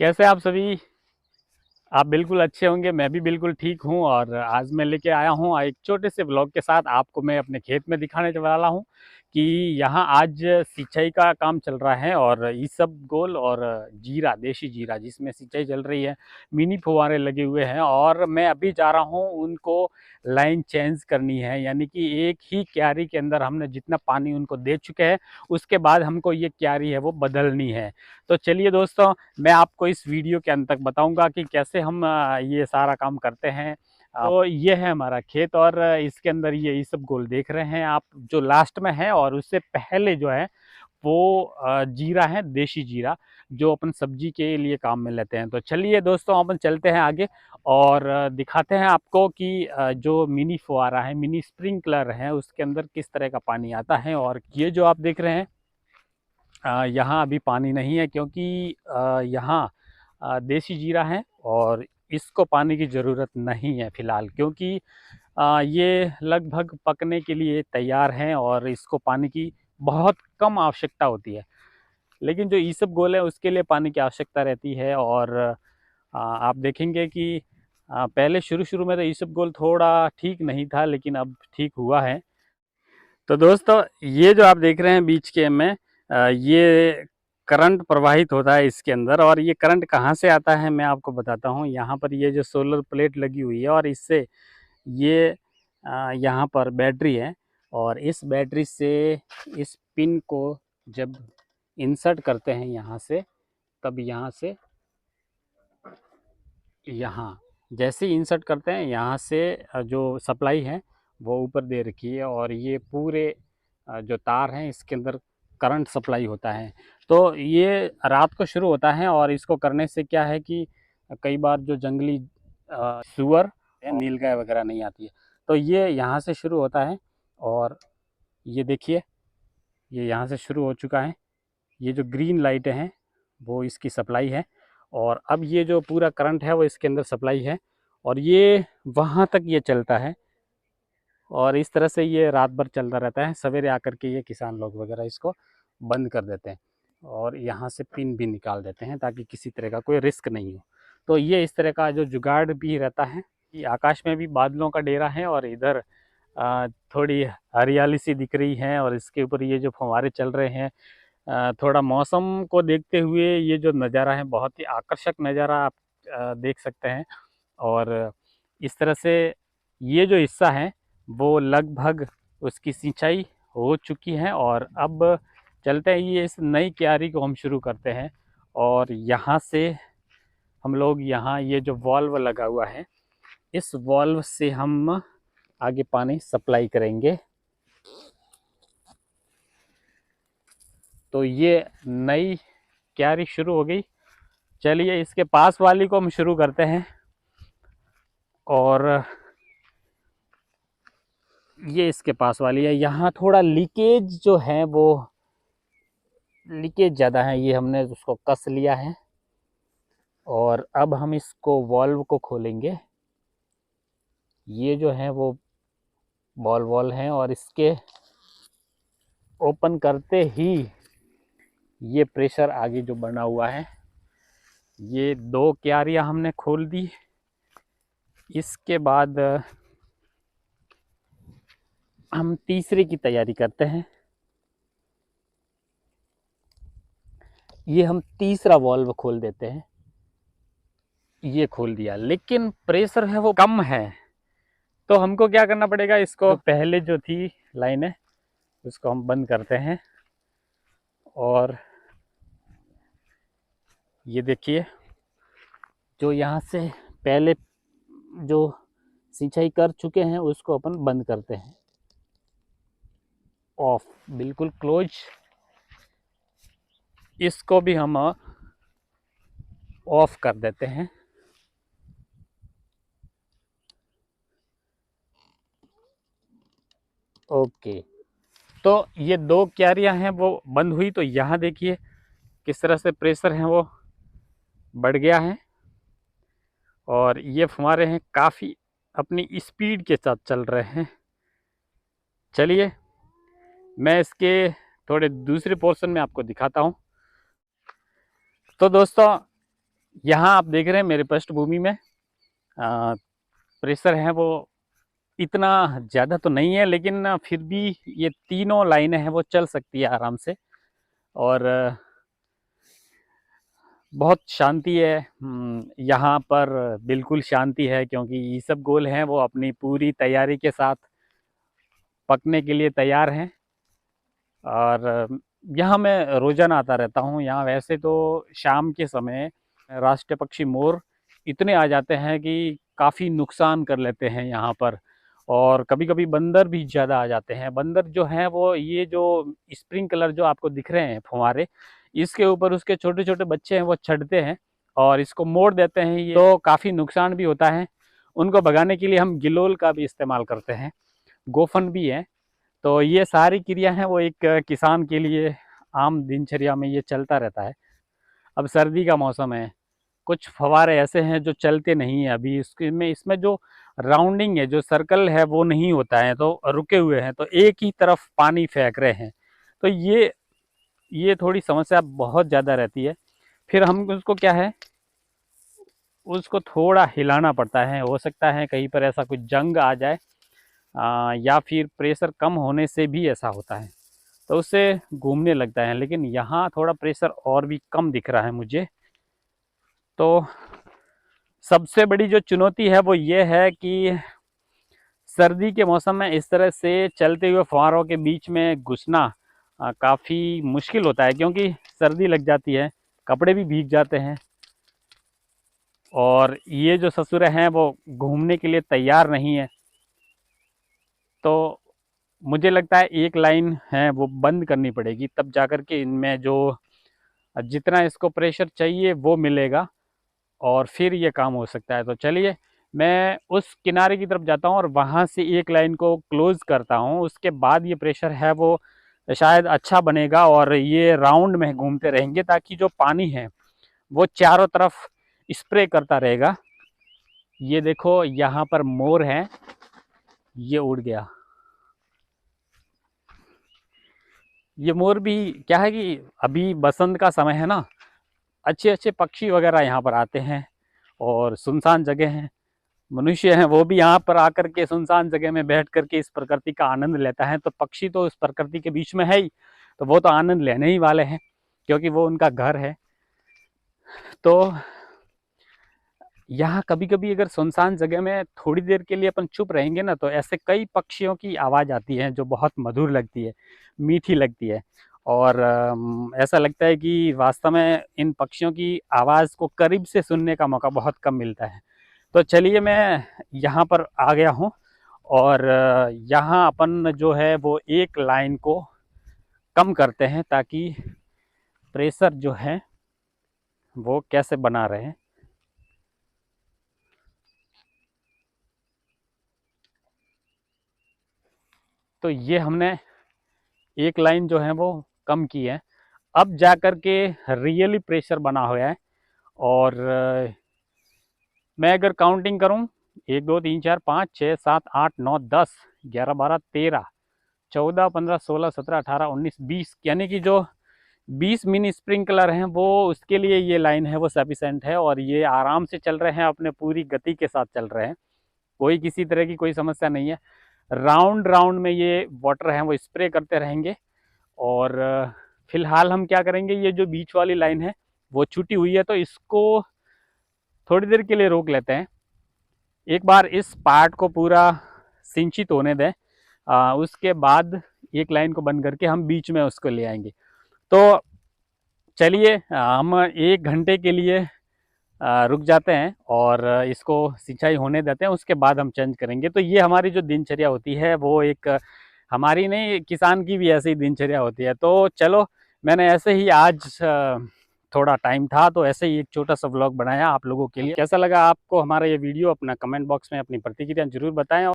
कैसे आप सभी। आप बिल्कुल अच्छे होंगे, मैं भी बिल्कुल ठीक हूँ। और आज मैं लेके आया हूँ एक छोटे से ब्लॉग के साथ। आपको मैं अपने खेत में दिखाने वाला हूँ कि यहाँ आज सिंचाई का काम चल रहा है और इसबगोल और जीरा, देसी जीरा जिसमें सिंचाई चल रही है। मिनी फुहारे लगे हुए हैं और मैं अभी जा रहा हूँ उनको लाइन चेंज करनी है, यानी कि एक ही क्यारी के अंदर हमने जितना पानी उनको दे चुके हैं उसके बाद हमको ये क्यारी है वो बदलनी है। तो चलिए दोस्तों, मैं आपको इस वीडियो के अंत तक बताऊंगा कि कैसे हम ये सारा काम करते हैं। तो ये है हमारा खेत और इसके अंदर ये सब गोल देख रहे हैं आप, जो लास्ट में है। और उससे पहले जो है वो जीरा है, देसी जीरा, जो अपन सब्जी के लिए काम में लेते हैं। तो चलिए दोस्तों, अपन चलते हैं आगे और दिखाते हैं आपको कि जो मिनी फुहारा है, मिनी स्प्रिंकलर है, उसके अंदर किस तरह का पानी आता है। और ये जो आप देख रहे हैं यहाँ अभी पानी नहीं है, क्योंकि यहाँ देसी जीरा है और इसको पानी की ज़रूरत नहीं है फ़िलहाल, क्योंकि ये लगभग पकने के लिए तैयार हैं और इसको पानी की बहुत कम आवश्यकता होती है। लेकिन जो इसबगोल है उसके लिए पानी की आवश्यकता रहती है। और आप देखेंगे कि पहले शुरू में तो इसबगोल थोड़ा ठीक नहीं था, लेकिन अब ठीक हुआ है। तो दोस्तों, ये जो आप देख रहे हैं बीच के में, ये करंट प्रवाहित होता है इसके अंदर। और ये करंट कहाँ से आता है मैं आपको बताता हूँ। यहाँ पर ये जो सोलर प्लेट लगी हुई है और इससे ये यहाँ पर बैटरी है और इस बैटरी से इस पिन को जब इंसर्ट करते हैं यहाँ से, तब यहाँ से यहाँ जैसे ही इंसर्ट करते हैं यहाँ से जो सप्लाई है वो ऊपर दे रखी है और ये पूरे जो तार हैं इसके अंदर करंट सप्लाई होता है। तो ये रात को शुरू होता है और इसको करने से क्या है कि कई बार जो जंगली सुअर या नीलगाय वगैरह नहीं आती है। तो ये यहाँ से शुरू होता है और ये देखिए, ये यहाँ से शुरू हो चुका है। ये जो ग्रीन लाइटें हैं वो इसकी सप्लाई है और अब ये जो पूरा करंट है वो इसके अंदर सप्लाई है और ये वहाँ तक ये चलता है। और इस तरह से ये रात भर चलता रहता है। सवेरे आकर के ये किसान लोग वगैरह इसको बंद कर देते हैं और यहाँ से पिन भी निकाल देते हैं ताकि किसी तरह का कोई रिस्क नहीं हो। तो ये इस तरह का जो जुगाड़ भी रहता है कि आकाश में भी बादलों का डेरा है और इधर थोड़ी हरियाली सी दिख रही है और इसके ऊपर ये जो फव्वारे चल रहे हैं। थोड़ा मौसम को देखते हुए ये जो नज़ारा है बहुत ही आकर्षक नज़ारा आप देख सकते हैं। और इस तरह से ये जो हिस्सा है वो लगभग उसकी सिंचाई हो चुकी है और अब चलते हैं ये इस नई क्यारी को हम शुरू करते हैं। और यहाँ से हम लोग यहाँ ये जो वॉल्व लगा हुआ है इस वॉल्व से हम आगे पानी सप्लाई करेंगे। तो ये नई क्यारी शुरू हो गई। चलिए इसके पास वाली को हम शुरू करते हैं। और ये इसके पास वाली है, यहाँ थोड़ा लीकेज जो है वो लीकेज ज़्यादा है, ये हमने उसको कस लिया है। और अब हम इसको वॉल्व को खोलेंगे। ये जो है वो बॉल वॉल है और इसके ओपन करते ही ये प्रेशर आगे जो बना हुआ है, ये दो क्यारियाँ हमने खोल दी। इसके बाद हम तीसरे की तैयारी करते हैं। ये हम तीसरा वॉल्व खोल देते हैं। ये खोल दिया, लेकिन प्रेशर है वो कम है। तो हमको क्या करना पड़ेगा, इसको पहले जो थी लाइन है उसको हम बंद करते हैं। और ये देखिए, जो यहाँ से पहले जो सिंचाई कर चुके हैं उसको अपन बंद करते हैं। ऑफ, बिल्कुल क्लोज। इसको भी हम ऑफ कर देते हैं। ओके, तो ये दो क्यारियां हैं वो बंद हुई। तो यहाँ देखिए किस तरह से प्रेशर है वो बढ़ गया है और ये फुहारे हैं काफ़ी अपनी स्पीड के साथ चल रहे हैं। चलिए मैं इसके थोड़े दूसरे पोर्शन में आपको दिखाता हूँ। तो दोस्तों, यहाँ आप देख रहे हैं मेरे पृष्ठभूमि में प्रेशर है वो इतना ज़्यादा तो नहीं है, लेकिन फिर भी ये तीनों लाइनें हैं वो चल सकती है आराम से। और बहुत शांति है यहाँ पर, बिल्कुल शांति है, क्योंकि ये सब गोल हैं वो अपनी पूरी तैयारी के साथ पकने के लिए तैयार हैं। और यहाँ मैं रोज़ाना आता रहता हूँ। यहाँ वैसे तो शाम के समय राष्ट्रीय पक्षी मोर इतने आ जाते हैं कि काफ़ी नुकसान कर लेते हैं यहाँ पर, और कभी कभी बंदर भी ज़्यादा आ जाते हैं। बंदर जो हैं वो ये जो स्प्रिंकलर जो आपको दिख रहे हैं फुहारे, इसके ऊपर उसके छोटे छोटे बच्चे हैं वो चढ़ते हैं और इसको मोड़ देते हैं। ये तो काफ़ी नुकसान भी होता है। उनको भगाने के लिए हम गिलोल का भी इस्तेमाल करते हैं, गोफन भी है। तो ये सारी क्रिया हैं वो एक किसान के लिए आम दिनचर्या में ये चलता रहता है। अब सर्दी का मौसम है, कुछ फव्वारे ऐसे हैं जो चलते नहीं हैं अभी, इसमें जो राउंडिंग है, जो सर्कल है वो नहीं होता है, तो रुके हुए हैं, तो एक ही तरफ पानी फेंक रहे हैं। तो ये थोड़ी समस्या बहुत ज़्यादा रहती है। फिर हम उसको क्या है, उसको थोड़ा हिलाना पड़ता है। हो सकता है कहीं पर ऐसा कुछ जंग आ जाए, या फिर प्रेशर कम होने से भी ऐसा होता है, तो उससे घूमने लगता है। लेकिन यहाँ थोड़ा प्रेशर और भी कम दिख रहा है मुझे। तो सबसे बड़ी जो चुनौती है वो ये है कि सर्दी के मौसम में इस तरह से चलते हुए फुहारों के बीच में घुसना काफ़ी मुश्किल होता है, क्योंकि सर्दी लग जाती है, कपड़े भी भीग जाते हैं, और ये जो ससुरे हैं वो घूमने के लिए तैयार नहीं है। तो मुझे लगता है एक लाइन है वो बंद करनी पड़ेगी, तब जाकर के इनमें जो जितना इसको प्रेशर चाहिए वो मिलेगा, और फिर ये काम हो सकता है। तो चलिए मैं उस किनारे की तरफ जाता हूँ और वहाँ से एक लाइन को क्लोज़ करता हूँ। उसके बाद ये प्रेशर है वो शायद अच्छा बनेगा और ये राउंड में घूमते रहेंगे, ताकि जो पानी है वो चारों तरफ स्प्रे करता रहेगा। ये देखो यहाँ पर मोर है, ये उड़ गया। ये मोर भी क्या है कि अभी बसंत का समय है ना, अच्छे अच्छे पक्षी वगैरह यहाँ पर आते हैं, और सुनसान जगह है, मनुष्य हैं वो भी यहाँ पर आकर के सुनसान जगह में बैठ करके इस प्रकृति का आनंद लेता है। तो पक्षी तो इस प्रकृति के बीच में है ही, तो वो तो आनंद लेने ही वाले हैं, क्योंकि वो उनका घर है। तो यहाँ कभी कभी अगर सुनसान जगह में थोड़ी देर के लिए अपन चुप रहेंगे ना, तो ऐसे कई पक्षियों की आवाज़ आती है जो बहुत मधुर लगती है, मीठी लगती है, और ऐसा लगता है कि वास्तव में इन पक्षियों की आवाज़ को करीब से सुनने का मौका बहुत कम मिलता है। तो चलिए मैं यहाँ पर आ गया हूँ, और यहाँ अपन जो है वो एक लाइन को कम करते हैं, ताकि प्रेशर जो है वो कैसे बना रहे। तो ये हमने एक लाइन जो है वो कम की है। अब जा कर के रियली प्रेशर बना हुआ है, और मैं अगर काउंटिंग करूं, 1 2 3 4 5 6 7 8 9 10 11 12 13 14 15 16 17 18 19 20, यानी कि जो 20 मिनी स्प्रिंकलर हैं वो उसके लिए ये लाइन है वो सफिशेंट है, और ये आराम से चल रहे हैं, अपने पूरी गति के साथ चल रहे हैं, कोई किसी तरह की कोई समस्या नहीं है। राउंड राउंड में ये वाटर हैं वो स्प्रे करते रहेंगे। और फिलहाल हम क्या करेंगे, ये जो बीच वाली लाइन है वो छूटी हुई है, तो इसको थोड़ी देर के लिए रोक लेते हैं। एक बार इस पार्ट को पूरा सिंचित होने दें, उसके बाद एक लाइन को बंद करके हम बीच में उसको ले आएंगे। तो चलिए हम 1 घंटे के लिए रुक जाते हैं और इसको सिंचाई होने देते हैं, उसके बाद हम चेंज करेंगे। तो ये हमारी जो दिनचर्या होती है वो एक हमारी नहीं, किसान की भी ऐसी ही दिनचर्या होती है। तो चलो, मैंने ऐसे ही आज थोड़ा टाइम था तो ऐसे ही एक छोटा सा व्लॉग बनाया आप लोगों के लिए। कैसा लगा आपको हमारा ये वीडियो, अपना कमेंट बॉक्स में अपनी प्रतिक्रिया जरूर बताएं।